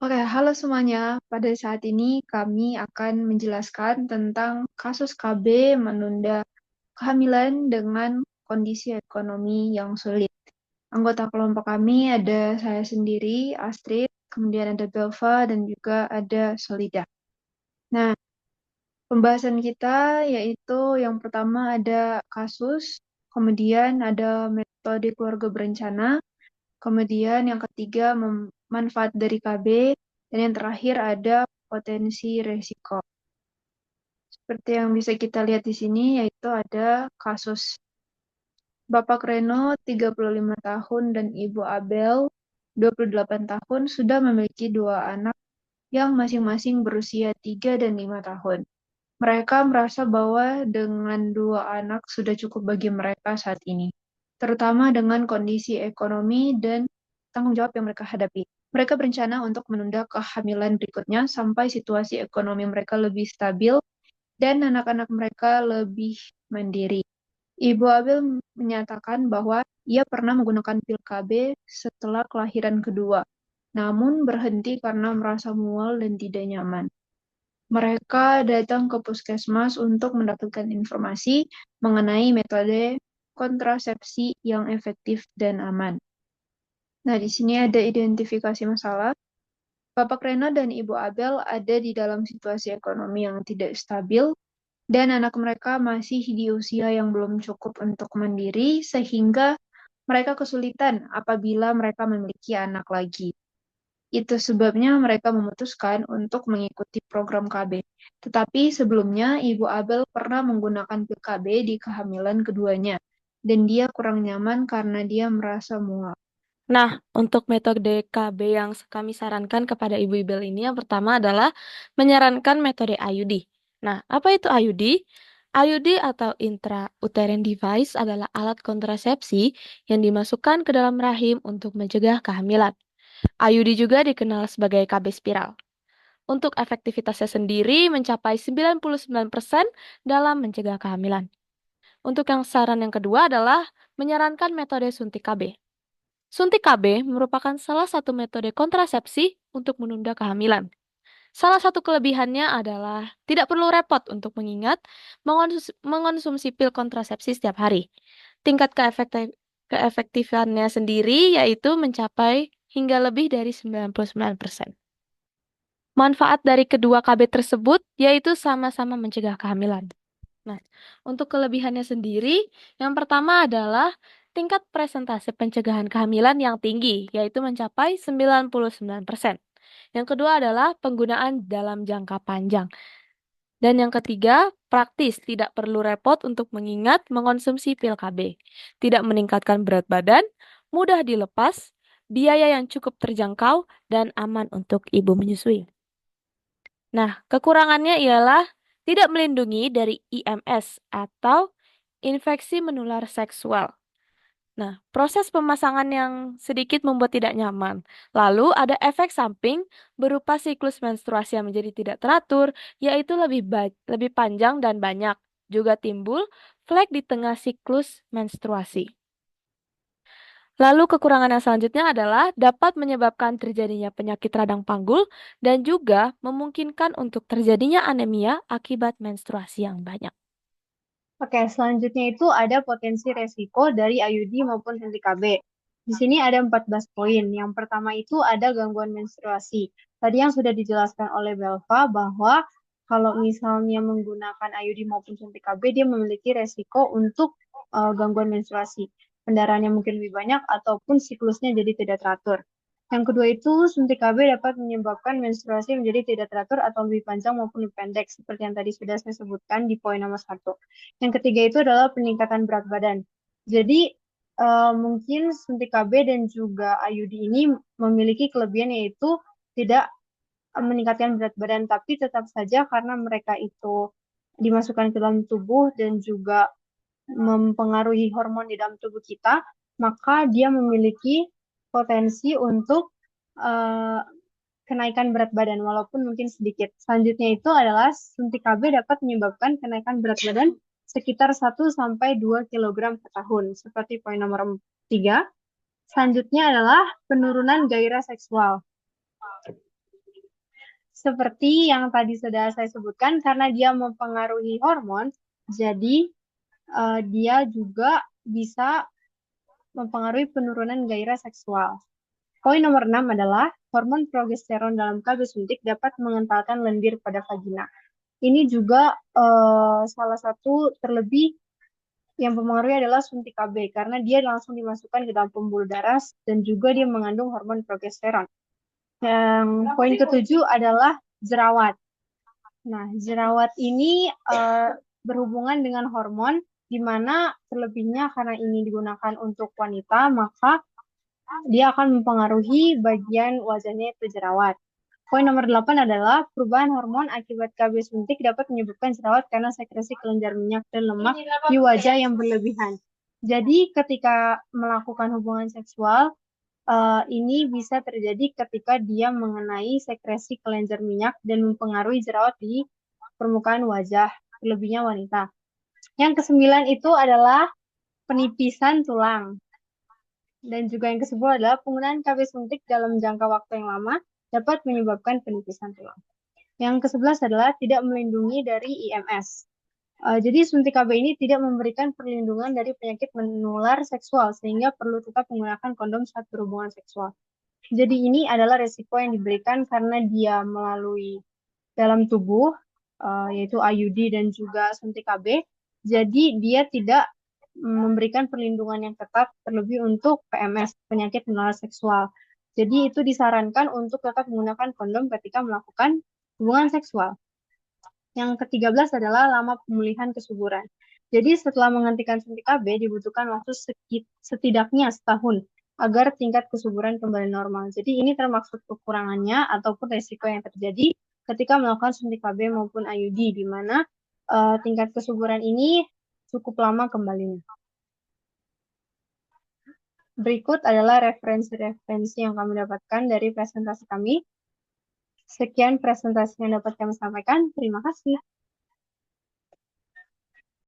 Oke, halo semuanya. Pada saat ini kami akan menjelaskan tentang kasus KB menunda kehamilan dengan kondisi ekonomi yang sulit. Anggota kelompok kami ada saya sendiri, Astrid, kemudian ada Belva, dan juga ada Solida. Nah, pembahasan kita yaitu yang pertama ada kasus, kemudian ada metode keluarga berencana, kemudian yang ketiga manfaat dari KB, dan yang terakhir ada potensi resiko. Seperti yang bisa kita lihat di sini, yaitu ada kasus Bapak Reno 35 tahun dan Ibu Abel 28 tahun sudah memiliki dua anak yang masing-masing berusia 3 dan 5 tahun. Mereka merasa bahwa dengan dua anak sudah cukup bagi mereka saat ini, terutama dengan kondisi ekonomi dan tanggung jawab yang mereka hadapi. Mereka berencana untuk menunda kehamilan berikutnya sampai situasi ekonomi mereka lebih stabil dan anak-anak mereka lebih mandiri. Ibu Abel menyatakan bahwa ia pernah menggunakan pil KB setelah kelahiran kedua, namun berhenti karena merasa mual dan tidak nyaman. Mereka datang ke puskesmas untuk mendapatkan informasi mengenai metode kontrasepsi yang efektif dan aman. Nah, di sini ada identifikasi masalah. Bapak Rena dan Ibu Abel ada di dalam situasi ekonomi yang tidak stabil, dan anak mereka masih di usia yang belum cukup untuk mandiri, sehingga mereka kesulitan apabila mereka memiliki anak lagi. Itu sebabnya mereka memutuskan untuk mengikuti program KB. Tetapi sebelumnya, Ibu Abel pernah menggunakan pil KB di kehamilan keduanya, dan dia kurang nyaman karena dia merasa mual. Nah, untuk metode KB yang kami sarankan kepada Ibu Ibel ini yang pertama adalah menyarankan metode IUD. Nah, apa itu IUD? IUD atau intrauterine device adalah alat kontrasepsi yang dimasukkan ke dalam rahim untuk mencegah kehamilan. IUD juga dikenal sebagai KB spiral. Untuk efektivitasnya sendiri mencapai 99% dalam mencegah kehamilan. Untuk yang saran yang kedua adalah menyarankan metode suntik KB. Suntik KB merupakan salah satu metode kontrasepsi untuk menunda kehamilan. Salah satu kelebihannya adalah tidak perlu repot untuk mengingat mengonsumsi pil kontrasepsi setiap hari. Tingkat keefektifannya sendiri yaitu mencapai hingga lebih dari 99%. Manfaat dari kedua KB tersebut yaitu sama-sama mencegah kehamilan. Nah, untuk kelebihannya sendiri, yang pertama adalah tingkat presentase pencegahan kehamilan yang tinggi, yaitu mencapai 99%. Yang kedua adalah penggunaan dalam jangka panjang. Dan yang ketiga, praktis, tidak perlu repot untuk mengingat mengonsumsi pil KB. Tidak meningkatkan berat badan, mudah dilepas, biaya yang cukup terjangkau, dan aman untuk ibu menyusui. Nah, kekurangannya ialah tidak melindungi dari IMS atau infeksi menular seksual. Nah, proses pemasangan yang sedikit membuat tidak nyaman. Lalu ada efek samping berupa siklus menstruasi yang menjadi tidak teratur, yaitu lebih panjang dan banyak. Juga timbul flek di tengah siklus menstruasi. Lalu kekurangan yang selanjutnya adalah dapat menyebabkan terjadinya penyakit radang panggul dan juga memungkinkan untuk terjadinya anemia akibat menstruasi yang banyak. Oke, selanjutnya itu ada potensi resiko dari IUD maupun suntik KB. Di sini ada 14 poin. Yang pertama itu ada gangguan menstruasi. Tadi yang sudah dijelaskan oleh Belva bahwa kalau misalnya menggunakan IUD maupun suntik KB, dia memiliki resiko untuk gangguan menstruasi. Pendarahannya mungkin lebih banyak ataupun siklusnya jadi tidak teratur. Yang kedua itu suntik KB dapat menyebabkan menstruasi menjadi tidak teratur atau lebih panjang maupun lebih pendek, seperti yang tadi sudah saya sebutkan di poin nomor 1. Yang ketiga itu adalah peningkatan berat badan. Jadi mungkin suntik KB dan juga IUD ini memiliki kelebihan yaitu tidak meningkatkan berat badan, tapi tetap saja karena mereka itu dimasukkan ke dalam tubuh dan juga mempengaruhi hormon di dalam tubuh kita, maka dia memiliki potensi untuk uh, kenaikan berat badan walaupun mungkin sedikit. Selanjutnya itu adalah suntik KB dapat menyebabkan kenaikan berat badan sekitar 1 sampai 2 kilogram per tahun, seperti poin nomor 3. Selanjutnya adalah penurunan gairah seksual. Seperti yang tadi sudah saya sebutkan, karena dia mempengaruhi hormon, jadi dia juga bisa mempengaruhi penurunan gairah seksual. Poin nomor 6 adalah hormon progesteron dalam KB suntik dapat mengentalkan lendir pada vagina. Ini juga salah satu terlebih yang mempengaruhi adalah suntik KB karena dia langsung dimasukkan ke dalam pembuluh darah dan juga dia mengandung hormon progesteron. Yang poin ketujuh adalah jerawat. Nah, jerawat ini berhubungan dengan hormon, di mana terlebihnya karena ini digunakan untuk wanita, maka dia akan mempengaruhi bagian wajahnya itu jerawat. Poin nomor 8 adalah perubahan hormon akibat KB suntik dapat menyebabkan jerawat karena sekresi kelenjar minyak dan lemak di wajah yang berlebihan. Jadi ketika melakukan hubungan seksual, ini bisa terjadi ketika dia mengenai sekresi kelenjar minyak dan mempengaruhi jerawat di permukaan wajah, terlebihnya wanita. Yang ke-9 itu adalah penipisan tulang. Dan juga yang ke-10 adalah penggunaan KB suntik dalam jangka waktu yang lama dapat menyebabkan penipisan tulang. Yang ke-11 adalah tidak melindungi dari IMS. Jadi suntik KB ini tidak memberikan perlindungan dari penyakit menular seksual sehingga perlu tetap menggunakan kondom saat berhubungan seksual. Jadi ini adalah resiko yang diberikan karena dia melalui dalam tubuh, yaitu IUD dan juga suntik KB. Jadi dia tidak memberikan perlindungan yang ketat terlebih untuk PMS, penyakit menular seksual. Jadi itu disarankan untuk tetap menggunakan kondom ketika melakukan hubungan seksual. Yang ke-13 adalah lama pemulihan kesuburan. Jadi setelah menghentikan suntik KB dibutuhkan waktu setidaknya setahun agar tingkat kesuburan kembali normal. Jadi ini termaksud kekurangannya ataupun resiko yang terjadi ketika melakukan suntik KB maupun IUD, di mana tingkat kesuburan ini cukup lama kembalinya. Berikut adalah referensi-referensi yang kami dapatkan dari presentasi kami. Sekian presentasi yang dapat kami sampaikan. Terima kasih.